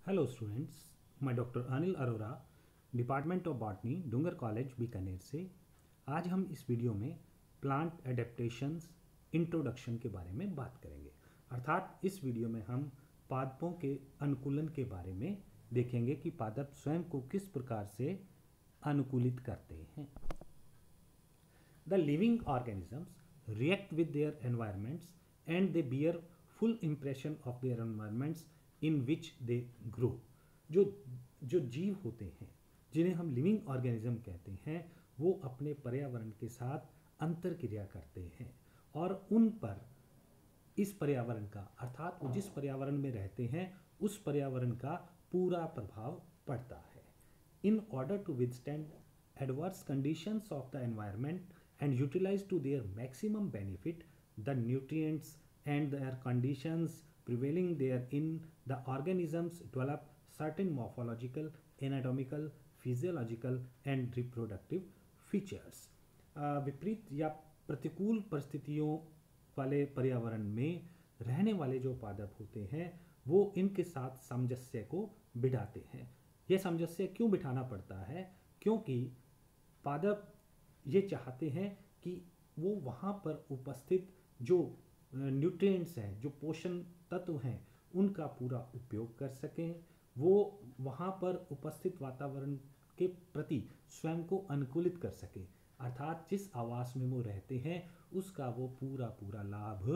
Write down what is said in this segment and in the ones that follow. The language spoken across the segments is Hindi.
हेलो स्टूडेंट्स, मैं doctor Anil Arora, department of botany, Dungar college Bikaner से। आज हम इस वीडियो में प्लांट एडेप्टेशंस इंट्रोडक्शन के बारे में बात करेंगे। अर्थात इस वीडियो में हम पादपों के अनुकूलन के बारे में देखेंगे कि पादप स्वयं को किस प्रकार से अनुकूलित करते हैं। The living organisms react with their environments and they bear full impression of their environments in which they grow. जो जो जीव होते हैं जिन्हें हम लिविंग ऑर्गेनिज्म कहते हैं, वो अपने पर्यावरण के साथ अंतर क्रिया करते हैं और उन पर इस पर्यावरण का, अर्थात वो जिस पर्यावरण में रहते हैं उस पर्यावरण का पूरा प्रभाव पड़ता है। In order to withstand adverse conditions of the environment and utilize to their maximum benefit the nutrients and their conditions prevailing therein, the organisms develop certain morphological, anatomical, physiological and reproductive features. विपरीत या प्रतिकूल परिस्थितियों वाले पर्यावरण में रहने वाले जो पादप होते हैं वो इनके साथ सामंजस्य को बिठाते हैं। यह सामंजस्य क्यों बिठाना पड़ता है? क्योंकि पादप ये चाहते हैं कि वो वहाँ पर उपस्थित जो न्यूट्रिएंट्स हैं, जो पोषण तत्व हैं, उनका पूरा उपयोग कर सकें। वो वहाँ पर उपस्थित वातावरण के प्रति स्वयं को अनुकूलित कर सकें, अर्थात जिस आवास में वो रहते हैं उसका वो पूरा लाभ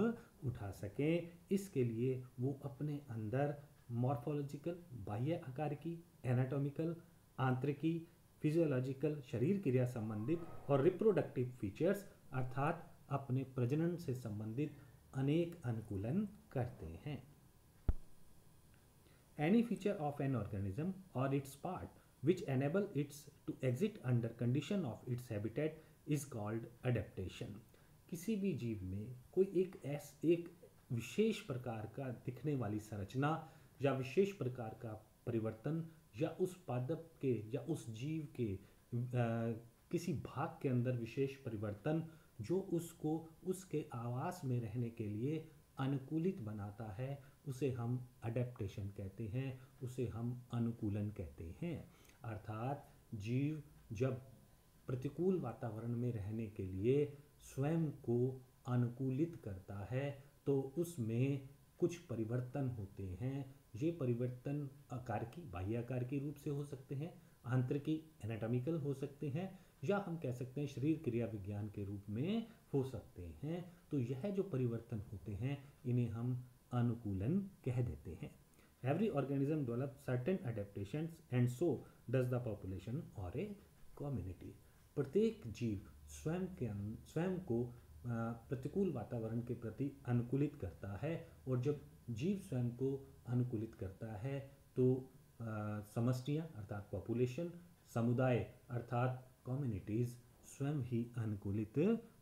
उठा सकें। इसके लिए वो अपने अंदर मॉर्फोलॉजिकल, बाह्य आकार की, एनाटॉमिकल, आंतरिकी, फिजियोलॉजिकल, शरीर क्रिया संबंधित और रिप्रोडक्टिव फीचर्स अर्थात अपने प्रजनन से संबंधित अनेक अनुकूलन करते हैं। Any feature of an organism or its part which enable it to exit under condition of its habitat is called adaptation. किसी भी जीव में कोई एक विशेष प्रकार का दिखने वाली संरचना या विशेष प्रकार का परिवर्तन या उस पादप के या उस जीव के किसी भाग के अंदर विशेष परिवर्तन जो उसको उसके आवास में रहने के लिए अनुकूलित बनाता है, उसे हम अडेप्टेशन कहते हैं, उसे हम अनुकूलन कहते हैं। अर्थात जीव जब प्रतिकूल वातावरण में रहने के लिए स्वयं को अनुकूलित करता है तो उसमें कुछ परिवर्तन होते हैं। ये परिवर्तन आकार की, बाह्य आकार के रूप से हो सकते हैं, आंतरिकी, एनाटॉमिकल हो सकते हैं, या हम कह सकते हैं शरीर क्रिया विज्ञान के रूप में हो सकते हैं। तो यह जो परिवर्तन होते हैं इन्हें हम अनुकूलन कह देते हैं। Every organism develop certain adaptations and so does the population और ए कम्युनिटी। प्रत्येक जीव स्वयं को प्रतिकूल वातावरण के प्रति अनुकूलित करता है और जब जीव स्वयं को अनुकूलित करता है तो समष्टियाँ अर्थात पॉपुलेशन, समुदाय अर्थात कम्युनिटीज़ स्वयं ही अनुकूलित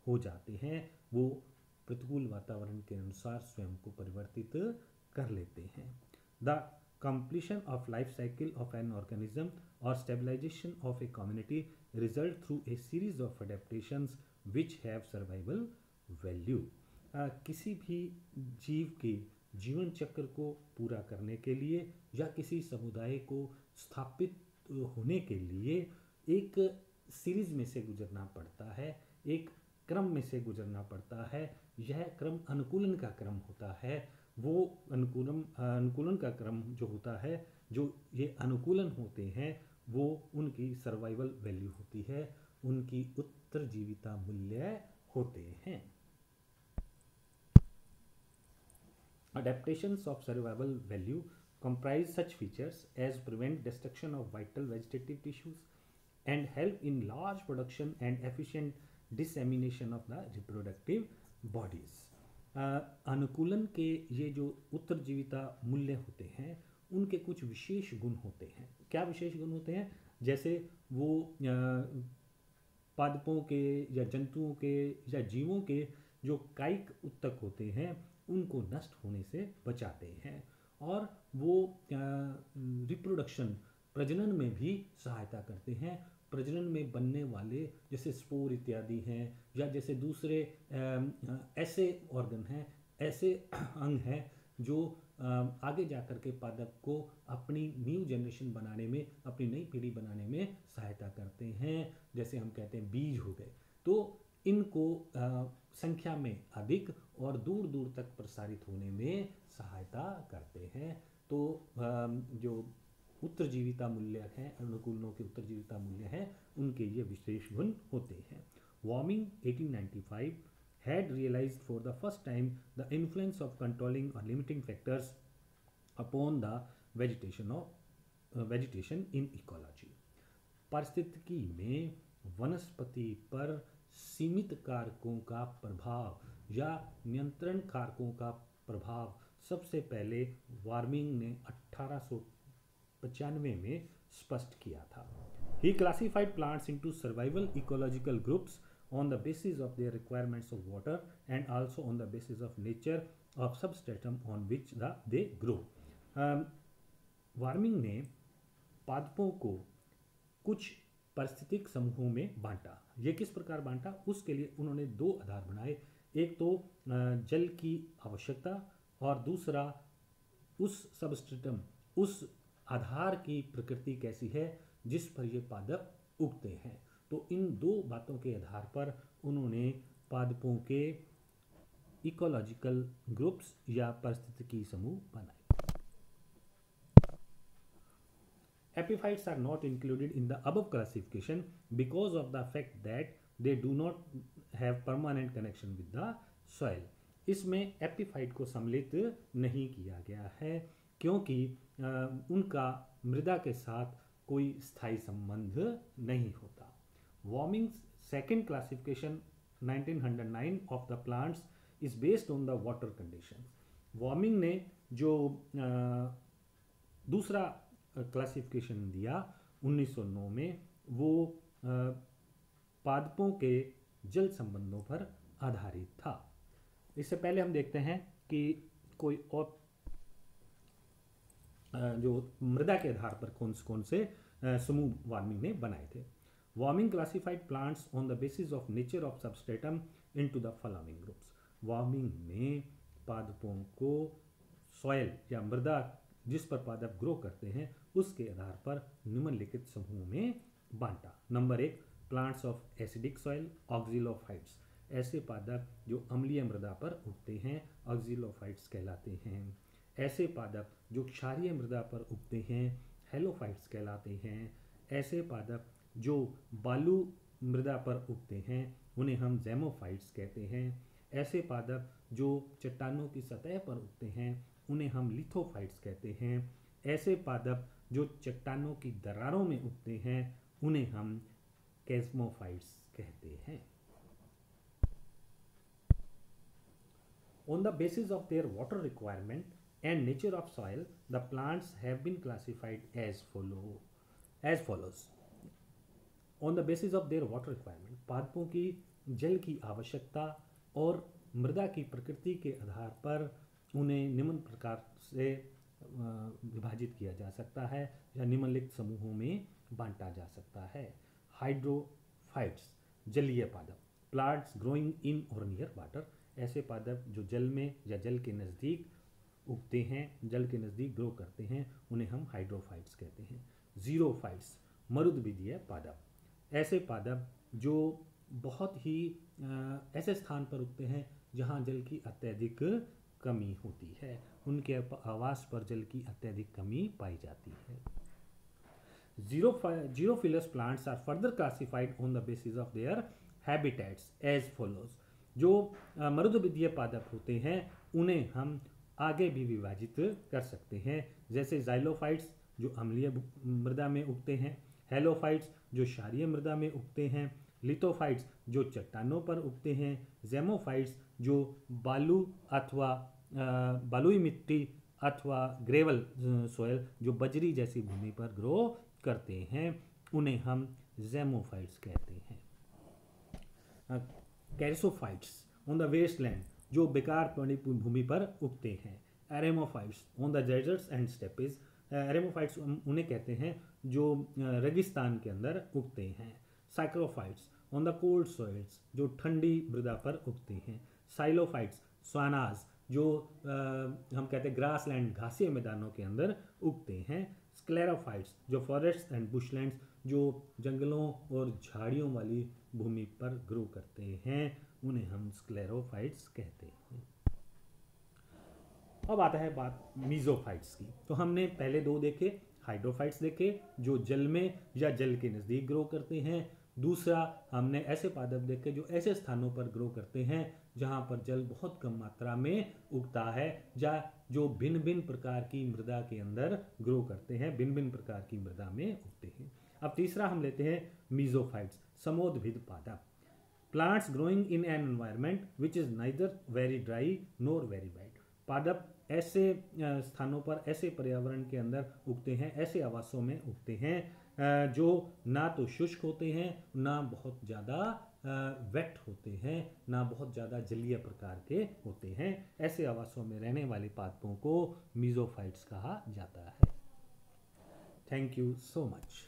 हो जाते हैं। वो प्रतिकूल वातावरण के अनुसार स्वयं को परिवर्तित कर लेते हैं। The completion of life cycle of an organism or stabilization of a community result through a series of adaptations which have survival value. किसी भी जीव के जीवन चक्र को पूरा करने के लिए या किसी समुदाय को स्थापित होने के लिए एक सीरीज में से गुजरना पड़ता है, एक क्रम में से गुजरना पड़ता है। यह क्रम अनुकूलन का क्रम होता है। वो अनुकूलन का क्रम जो होता है, जो ये अनुकूलन होते हैं, वो उनकी सर्वाइवल वैल्यू होती है, उनकी उत्तरजीविता मूल्य होते हैं। Adaptations of survival value comprise such features as prevent destruction of vital vegetative tissues and help in large production and efficient dissemination of the reproductive bodies. अनुकूलन के ये जो उत्तरजीविता मूल्य होते हैं उनके कुछ विशेष गुण होते हैं। क्या विशेष गुण होते हैं? जैसे वो पादपों के या जंतुओं के या जीवों के जो कायिक उत्तक होते हैं उनको नष्ट होने से बचाते हैं और वो रिप्रोडक्शन, प्रजनन में भी सहायता करते हैं। प्रजनन में बनने वाले जैसे स्पोर इत्यादि हैं या जैसे दूसरे ऐसे ऑर्गन हैं, ऐसे अंग हैं जो आगे जाकर के पादप को अपनी न्यू जनरेशन बनाने में, अपनी नई पीढ़ी बनाने में सहायता करते हैं। जैसे हम कहते हैं बीज हो गए, तो इनको संख्या में अधिक और दूर दूर तक प्रसारित होने में सहायता करते हैं। तो जो उत्तरजीविता मूल्य हैं, अनुकूलनों के उत्तरजीविता मूल्य हैं, उनके ये विशेष गुण होते हैं। Warming 1895 had realized for the first time the influence of controlling or limiting factors upon the vegetation in ecology। पारिस्थितिकी में वनस्पति पर सीमित कारकों का प्रभाव या नियंत्रण कारकों का प्रभाव सबसे पहले वार्मिंग ने 1895 में स्पष्ट किया था। He classified plants into survival ecological groups on the basis of their requirements of water and also on the basis of nature of substratum on which they grow। Warming ने पादपों को कुछ पारिस्थितिक समूहों में बांटा। ये किस प्रकार बांटा, उसके लिए उन्होंने दो आधार बनाए। एक तो जल की आवश्यकता और दूसरा उस सबस्ट्रेटम, उस आधार की प्रकृति कैसी है जिस पर ये पादप उगते हैं। तो इन दो बातों के आधार पर उन्होंने पादपों के इकोलॉजिकल ग्रुप्स या पारिस्थितिकी समूह बनाए। Epiphytes are not included in the above classification because of the fact that they do not have permanent connection with the soil। इसमें एपिफाइट को सम्मिलित नहीं किया गया है क्योंकि उनका मृदा के साथ कोई स्थायी संबंध नहीं होता। Warming second classification 1909 of the plants is based on the water condition. Warming ने जो दूसरा क्लासिफिकेशन दिया 1909 में, वो पादपों के जल संबंधों पर आधारित था। इससे पहले हम देखते हैं कि कोई और जो मृदा के आधार पर कौन से समूह वार्मिंग ने बनाए थे। Warming classified plants on the basis of nature of substratum into the following groups. Warming ने पादपों को सॉयल या मृदा जिस पर पादप ग्रो करते हैं उसके आधार पर निम्नलिखित समूह में बांटा। Number 1, plants of acidic soil oxylophytes. ऐसे पादप जो अम्लीय मृदा पर उगते हैं ऑक्सिलोफाइट्स कहलाते हैं। ऐसे पादप जो क्षारीय मृदा पर उगते हैं हेलोफाइट्स कहलाते हैं। ऐसे पादप जो बालू मृदा पर उगते हैं उन्हें हम ज़ैमोफाइट्स कहते हैं। ऐसे पादप जो चट्टानों की सतह पर उगते हैं उन्हें हम लिथोफाइट्स कहते हैं। ऐसे पादप जो चट्टानों की दरारों में उगते हैं उन्हें हम कैस्मोफाइट्स कहते हैं। On the basis of their water requirement and nature of soil, the plants have been classified as follows। On the basis of their water requirement, पादपों की जल की आवश्यकता और मृदा की प्रकृति के आधार पर उन्हें निम्न प्रकार से विभाजित किया जा सकता है या निम्नलिखित समूहों में बांटा जा सकता है। हाइड्रोफाइट्स, जलीय पादप, प्लांट्स ग्रोइंग इन और नियर वाटर। ऐसे पादप जो जल में या जल के नज़दीक उगते हैं, जल के नज़दीक ग्रो करते हैं, उन्हें हम हाइड्रोफाइट्स कहते हैं। ज़ीरोफाइट्स, मरुद्विदीय पादप। ऐसे पादप जो बहुत ही ऐसे स्थान पर उगते हैं जहाँ जल की अत्यधिक कमी होती है, उनके आवास पर जल की अत्यधिक कमी पाई जाती है। Xerophilous plants are further classified on the basis of their habitats as follows. जो मरुद्विदीय पादप होते हैं उन्हें हम आगे भी विभाजित कर सकते हैं, जैसे ज़ाइलोफाइट्स जो अम्लीय मृदा में उगते हैं, हेलोफाइट्स जो क्षारीय मृदा में उगते हैं, लिथोफाइट्स जो चट्टानों पर उगते हैं, ज़ैमोफाइट्स जो बालू अथवा बालुई मिट्टी अथवा ग्रेवल सोयल जो बजरी जैसी भूमि पर ग्रो करते हैं, उन्हें हम ज़ैमोफाइट्स कहते हैं। कैरिसोफाइट्स ऑन द वेस्टलैंड जो बेकार पड़ी भूमि पर उगते हैं। Eremophytes on the deserts and steppes. Eremophytes उन्हें कहते हैं जो रेगिस्तान के अंदर उगते हैं। Psychrophytes on the cold soils जो ठंडी मृदा पर उगते हैं। साइलोफाइट्स स्वानाज जो हम कहते हैं ग्रासलैंड, घासीय मैदानों के अंदर उगते हैं। स्क्लेरोफाइट्स जो फॉरेस्ट एंड बुशलैंड्स, जो जंगलों और झाड़ियों वाली भूमि पर ग्रो करते हैं, उन्हें हम स्क्लेरोफाइट्स कहते हैं। अब आता है बात मीजोफाइट्स की। तो हमने पहले दो देखे, हाइड्रोफाइट्स देखे जो जल में या जल के नज़दीक ग्रो करते हैं। दूसरा हमने ऐसे पादप देखे जो ऐसे स्थानों पर ग्रो करते हैं जहाँ पर जल बहुत कम मात्रा में उगता है, या जो भिन्न भिन्न प्रकार की मृदा के अंदर ग्रो करते हैं, भिन्न भिन्न प्रकार की मृदा में उगते हैं। अब तीसरा हम लेते हैं मीजोफाइट्स, समोद्भिद पादप। Plants growing in an environment which is neither very dry nor very wet. पादप ऐसे स्थानों पर, ऐसे पर्यावरण के अंदर उगते हैं, ऐसे आवासों में उगते हैं जो ना तो शुष्क होते हैं, ना बहुत ज़्यादा वेट होते हैं, ना बहुत ज़्यादा जलीय प्रकार के होते हैं। ऐसे आवासों में रहने वाले पादपों को मीजोफाइट्स कहा जाता है। Thank you so much.